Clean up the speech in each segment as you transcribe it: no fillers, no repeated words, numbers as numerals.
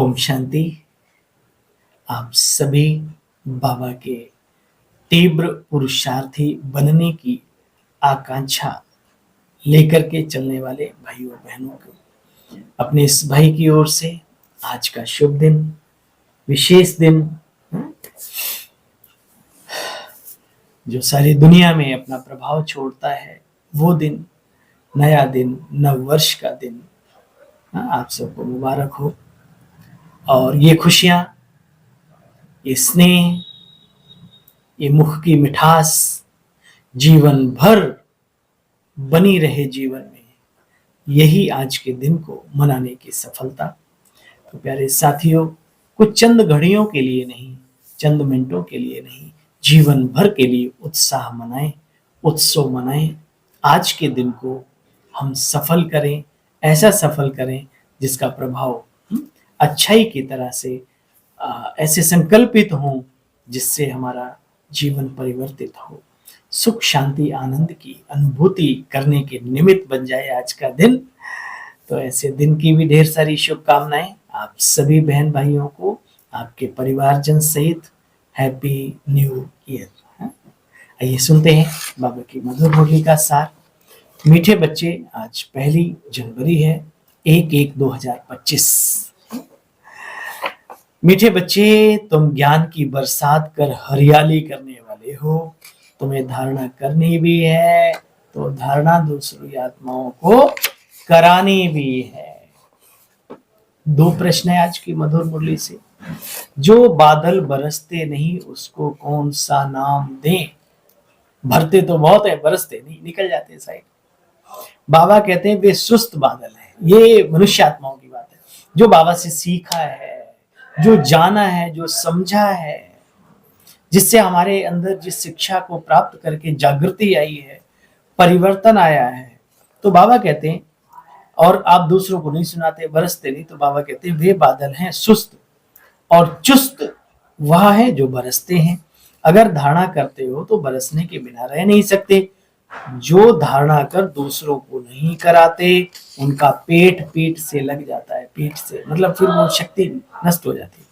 ओम शांति। आप सभी बाबा के तीव्र पुरुषार्थी बनने की आकांक्षा लेकर के चलने वाले भाइयों बहनों को अपने इस भाई की ओर से आज का शुभ दिन, विशेष दिन, जो सारी दुनिया में अपना प्रभाव छोड़ता है, वो दिन, नया दिन, नव वर्ष का दिन आप सबको मुबारक हो। और ये खुशियां, ये स्नेह, ये मुख की मिठास जीवन भर बनी रहे जीवन में, यही आज के दिन को मनाने की सफलता। तो प्यारे साथियों, कुछ चंद घड़ियों के लिए नहीं, चंद मिनटों के लिए नहीं, जीवन भर के लिए उत्साह मनाएं, उत्सव मनाएं। आज के दिन को हम सफल करें, ऐसा सफल करें जिसका प्रभाव अच्छाई की तरह से ऐसे संकल्पित हो जिससे हमारा जीवन परिवर्तित हो, सुख शांति आनंद की अनुभूति करने के निमित्त बन जाए आज का दिन। तो ऐसे दिन की भी ढेर सारी शुभकामनाएं आप सभी बहन भाइयों को, आपके परिवारजन सहित हैप्पी न्यू ईयर। आइए सुनते हैं बाबा की मधुर मुरली का सार। मीठे बच्चे, आज 1 जनवरी है, 1/1/2025। मीठे बच्चे, तुम ज्ञान की बरसात कर हरियाली करने वाले हो। तुम्हें धारणा करनी भी है तो धारणा दूसरी आत्माओं को करानी भी है। 2 प्रश्न है आज की मधुर मुरली से। जो बादल बरसते नहीं उसको कौन सा नाम दें? भरते तो बहुत है, बरसते नहीं, निकल जाते साइड। बाबा कहते हैं वे सुस्त बादल है। ये मनुष्य आत्माओं की बात है, जो बाबा से सीखा है, जो जाना है, जो समझा है, जिससे हमारे अंदर जिस शिक्षा को प्राप्त करके जागृति आई है, परिवर्तन आया है। तो बाबा कहते हैं, और आप दूसरों को नहीं सुनाते, बरसते नहीं, तो बाबा कहते हैं वे बादल हैं सुस्त, और चुस्त वह है जो बरसते हैं। अगर धारणा करते हो तो बरसने के बिना रह नहीं सकते। जो धारणा कर दूसरों को नहीं कराते उनका पेट पीठ से लग जाता है, पीठ से मतलब फिर वो शक्ति नष्ट हो जाती है।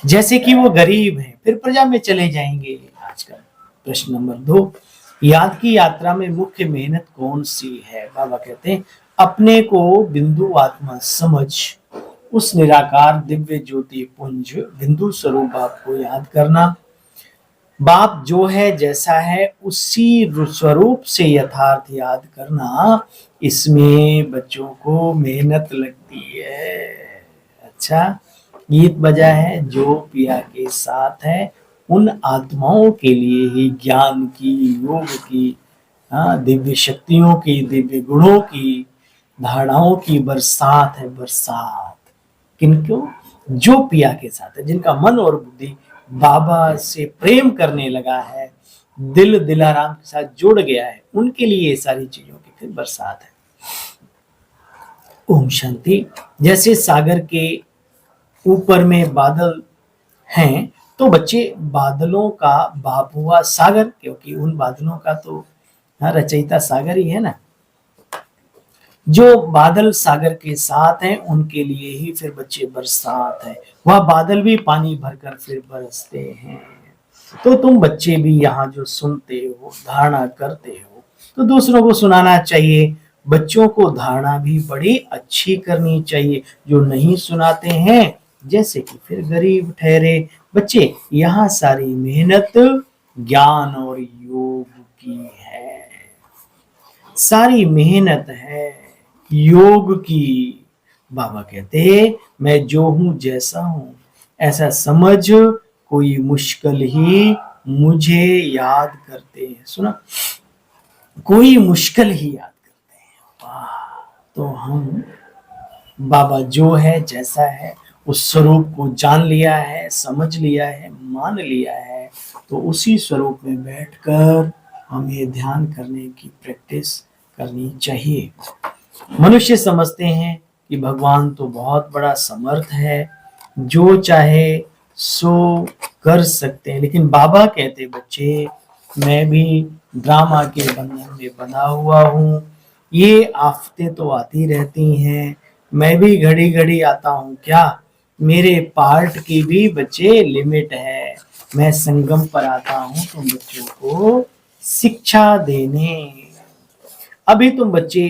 जैसे कि वो गरीब हैं, फिर प्रजा में चले जाएंगे। आज का प्रश्न नंबर 2, याद की यात्रा में मुख्य मेहनत कौन सी है? बाबा कहते हैं अपने को बिंदु आत्मा समझ, उस निराकार दिव्य ज्योति पुंज बिंदु स्वरूप बाप को याद करना। बाप जो है, जैसा है, उसी स्वरूप से यथार्थ याद करना। इसमें बच्चों को मेहनत लगती है। अच्छा, गीत बजा है, जो पिया के साथ है उन आत्माओं के लिए ही ज्ञान की, योग की, दिव्य शक्तियों की, दिव्य गुणों की, धारणाओं की बरसात है, बरसात। किनको? जो पिया के साथ है, जिनका मन और बुद्धि बाबा से प्रेम करने लगा है, दिल दिलाराम के साथ जुड़ गया है, उनके लिए ये सारी चीजों की फिर बरसात है। ओम शांति। जैसे सागर के ऊपर में बादल हैं, तो बच्चे बादलों का बाप हुआ सागर, क्योंकि उन बादलों का तो रचयिता सागर ही है ना। जो बादल सागर के साथ हैं उनके लिए ही फिर बच्चे बरसात है। वह बादल भी पानी भरकर फिर बरसते हैं। तो तुम बच्चे भी यहाँ जो सुनते हो, धारणा करते हो, तो दूसरों को सुनाना चाहिए। बच्चों को धारणा भी बड़ी अच्छी करनी चाहिए। जो नहीं सुनाते हैं, जैसे कि फिर गरीब ठहरे। बच्चे, यहाँ सारी मेहनत ज्ञान और योग की है, सारी मेहनत है योग की। बाबा कहते हैं मैं जो हूं जैसा हूं ऐसा समझ, कोई मुश्किल ही मुझे याद करते हैं। सुना, कोई मुश्किल ही याद करते हैं। वाह! तो हम बाबा जो है, जैसा है, उस स्वरूप को जान लिया है, समझ लिया है, मान लिया है, तो उसी स्वरूप में बैठकर हमें ध्यान करने की प्रैक्टिस करनी चाहिए। मनुष्य समझते हैं कि भगवान तो बहुत बड़ा समर्थ है, जो चाहे सो कर सकते हैं, लेकिन बाबा कहते बच्चे मैं भी ड्रामा के बंधन में बंधा हुआ हूँ। ये आफतें तो आती रहती हैं, मैं भी घड़ी घड़ी आता हूँ क्या, मेरे पार्ट की भी बच्चे लिमिट है। मैं संगम पर आता हूँ तुम बच्चों को शिक्षा देने। अभी तुम बच्चे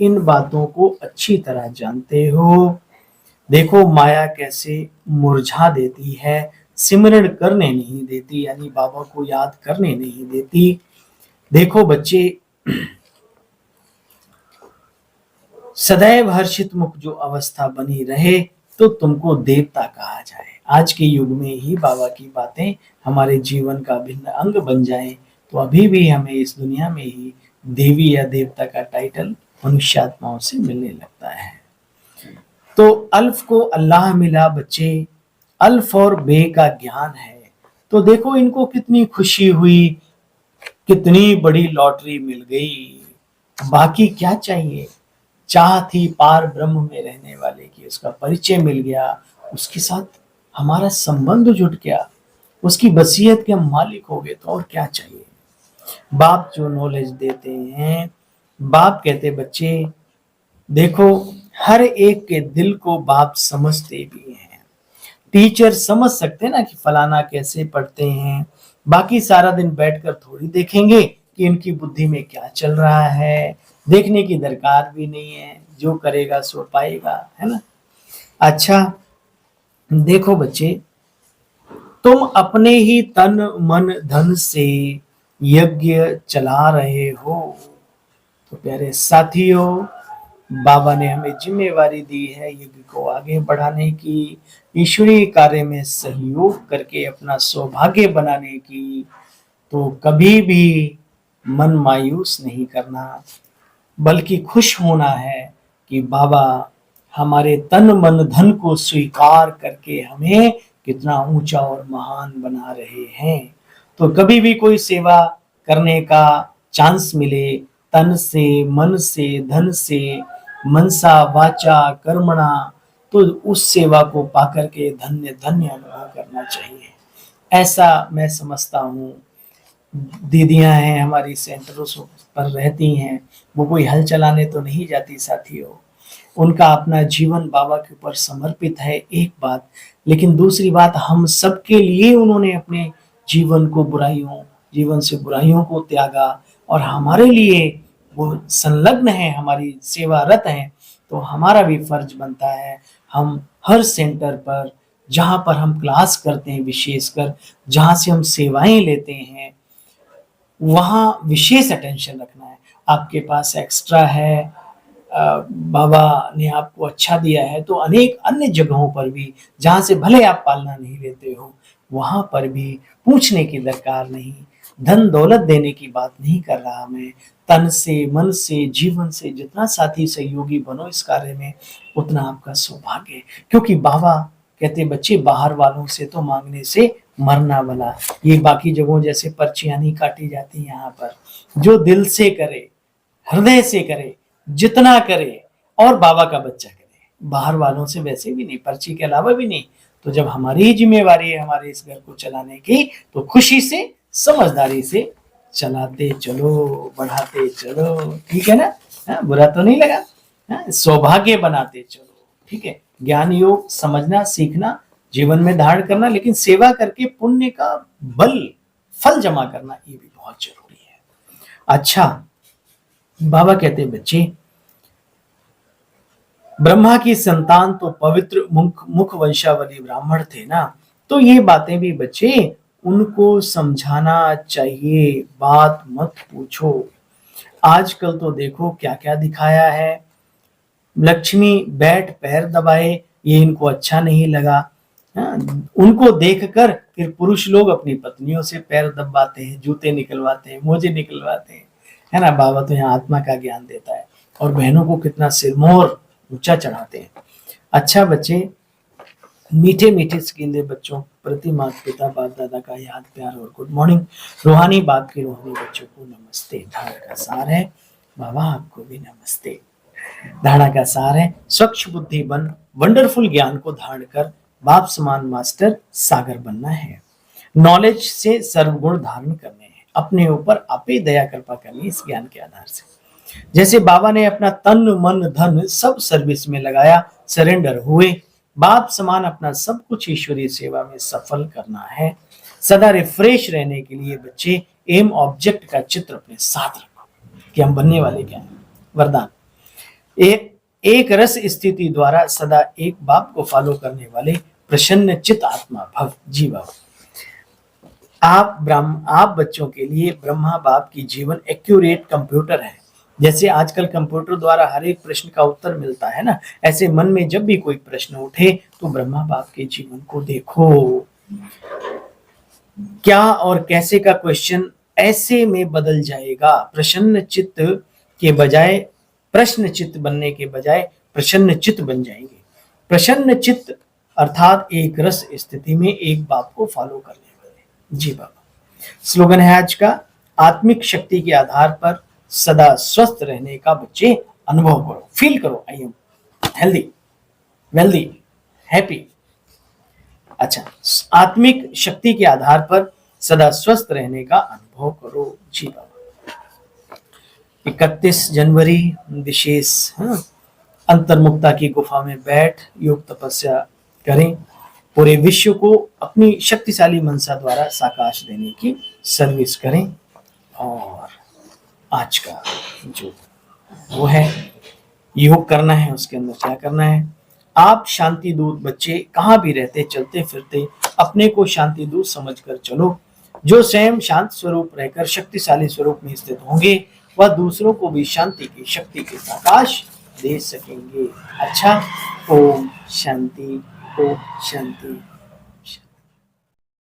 इन बातों को अच्छी तरह जानते हो। देखो माया कैसे मुरझा देती है, सिमरण करने नहीं देती, यानी बाबा को याद करने नहीं देती। देखो बच्चे, सदैव हर्षित मुख जो अवस्था बनी रहे तो तुमको देवता कहा जाए। आज के युग में ही बाबा की बातें हमारे जीवन का भिन्न अंग बन जाए तो अभी भी हमें इस दुनिया में ही देवी या देवता का टाइटल मनुष्यात्माओं से मिलने लगता है। तो अल्फ को अल्लाह मिला बच्चे, अल्फ और बे का ज्ञान है। तो देखो इनको कितनी खुशी हुई, कितनी बड़ी लॉटरी मिल गई, बाकी क्या चाहिए। चाह थी पार ब्रह्म में रहने वाले की, उसका परिचय मिल गया, उसके साथ हमारा संबंध जुट गया, उसकी वसीयत के हम मालिक हो गए, तो और क्या चाहिए। बाप जो नॉलेज देते हैं, बाप कहते बच्चे देखो हर एक के दिल को बाप समझते भी हैं। टीचर समझ सकते हैं ना कि फलाना कैसे पढ़ते हैं, बाकी सारा दिन बैठकर थोड़ी देखेंगे कि इनकी बुद्धि में क्या चल रहा है। देखने की दरकार भी नहीं है, जो करेगा सो पाएगा, है ना। अच्छा देखो बच्चे, तुम अपने ही तन मन धन से यज्ञ चला रहे हो। तो प्यारे साथियों, बाबा ने हमें जिम्मेवारी दी है यज्ञ को आगे बढ़ाने की, ईश्वरीय कार्य में सहयोग करके अपना सौभाग्य बनाने की। तो कभी भी मन मायूस नहीं करना, बल्कि खुश होना है कि बाबा हमारे तन मन धन को स्वीकार करके हमें कितना ऊंचा और महान बना रहे हैं। तो कभी भी कोई सेवा करने का चांस मिले, तन से मन से धन से मनसा वाचा कर्मणा, तो उस सेवा को पाकर के धन्य धन्य अनुभव करना चाहिए। ऐसा मैं समझता हूँ। दीदियां हैं हमारी सेंटरों पर रहती हैं, वो कोई हल चलाने तो नहीं जाती साथियों, उनका अपना जीवन बाबा के ऊपर समर्पित है एक बात, लेकिन दूसरी बात हम सबके लिए उन्होंने अपने जीवन से बुराइयों को त्यागा और हमारे लिए वो संलग्न है, हमारी सेवारत हैं। तो हमारा भी फर्ज बनता है हम हर सेंटर पर जहाँ पर हम क्लास करते हैं, विशेषकर जहाँ से हम सेवाएं लेते हैं, वहाँ विशेष अटेंशन रखना है। आपके पास एक्स्ट्रा है, बाबा ने आपको अच्छा दिया है, तो अनेक अन्य जगहों पर भी जहाँ से भले आप पालना नहीं लेते हो, वहाँ पर भी पूछने की दरकार नहीं। धन दौलत देने की बात नहीं कर रहा मैं, तन से मन से जीवन से जितना साथी सहयोगी बनो इस कार्य में, उतना आपका सौभाग्य है। क्योंकि बाबा कहते बच्चे बाहर वालों से तो मांगने से मरना भला। ये बाकी जगहों जैसे पर्चियां नहीं काटी जाती, यहाँ पर जो दिल से करे, हृदय से करे, जितना करे और बाबा का बच्चा करे, बाहर वालों से वैसे भी नहीं, पर्ची के अलावा भी नहीं। तो जब हमारी ही जिम्मेवारी है हमारे इस घर को चलाने की, तो खुशी से समझदारी से चलाते चलो, बढ़ाते चलो, ठीक है ना। बुरा तो नहीं लगा। सौभाग्य बनाते चलो, ठीक है। ज्ञान योग समझना सीखना, जीवन में धारण करना, लेकिन सेवा करके पुण्य का बल फल जमा करना ये भी बहुत जरूरी है। अच्छा बाबा कहते बच्चे, ब्रह्मा की संतान तो पवित्र मुख वंशावली ब्राह्मण थे ना, तो ये बातें भी बच्चे उनको समझाना चाहिए। बात मत पूछो। आजकल तो देखो क्या क्या दिखाया है, लक्ष्मी बैठ पैर दबाए, ये इनको अच्छा नहीं लगा। उनको देखकर फिर पुरुष लोग अपनी पत्नियों से पैर दबाते हैं, जूते निकलवाते हैं, मोजे निकलवाते हैं, है ना। बाबा तो यहाँ आत्मा का ज्ञान देता है और बहनों को कितना सिरमौर ऊंचा चढ़ाते हैं। अच्छा बच्चे, मीठे मीठे सिकिंदे बच्चों प्रति माता पिता बाप दादा का याद प्यार और गुड मॉर्निंग। रूहानी बाप के रूहानी बच्चों को नमस्ते। धारणा का सार है, बाबा आपको भी नमस्ते। धारणा का सार है, स्वच्छ बुद्धि बन वंडरफुल ज्ञान को धारण कर बाप समान मास्टर सागर बनना है। नॉलेज से सर्वगुण धारण करने हैं, अपने ऊपर आपे दया कृपा करनी इस ज्ञान के आधार से। जैसे बाबा ने अपना तन मन धन सब सर्विस में लगाया, सरेंडर हुए। बाप समान अपना सब कुछ ईश्वरीय सेवा में सफल करना है। सदा रिफ्रेश रहने के लिए बच्चे एम ऑब्जेक्ट का चित्र अपने साथ रखो कि हम बनने वाले क्या हैं। वरदान, एक रस स्थिति द्वारा सदा एक बाप को फॉलो करने वाले प्रसन्न चित आत्मा भव। जी बाबा, आप बच्चों के लिए ब्रह्मा बाप की जीवन एक्यूरेट कंप्यूटर है। जैसे आजकल कंप्यूटर द्वारा हर एक प्रश्न का उत्तर मिलता है ना, ऐसे मन में जब भी कोई प्रश्न उठे तो ब्रह्मा बाप के जीवन को देखो। क्या और कैसे का क्वेश्चन ऐसे में बदल जाएगा। प्रसन्न चित्त के बजाय प्रश्न चित्त बनने के बजाय प्रसन्न चित्त बन जाएंगे। प्रसन्न चित्त अर्थात एक रस स्थिति में एक बाप को फॉलो करने वाले। जी बाबा, स्लोगन है आज का, आत्मिक शक्ति के आधार पर सदा स्वस्थ रहने का बच्चे अनुभव करो, फील करो। I am healthy, wealthy, happy. अच्छा, आत्मिक शक्ति के आधार पर सदा स्वस्थ रहने का अनुभव करो। जी बाबा, 31 जनवरी विशेष अंतर्मुक्ता की गुफा में बैठ योग तपस्या करें। पूरे विश्व को अपनी शक्तिशाली मनसा द्वारा साकाश देने की सर्विस करें। और आज का जो वो है योग करना है, उसके अंदर क्या करना है। आप शांति दूत बच्चे कहाँ भी रहते चलते फिरते अपने को शांति दूत समझकर चलो। जो स्वयं शांत स्वरूप रहकर शक्तिशाली स्वरूप में स्थित होंगे वह दूसरों को भी शांति की शक्ति के प्रकाश दे सकेंगे। अच्छा, ओम शांति, ओम शांति।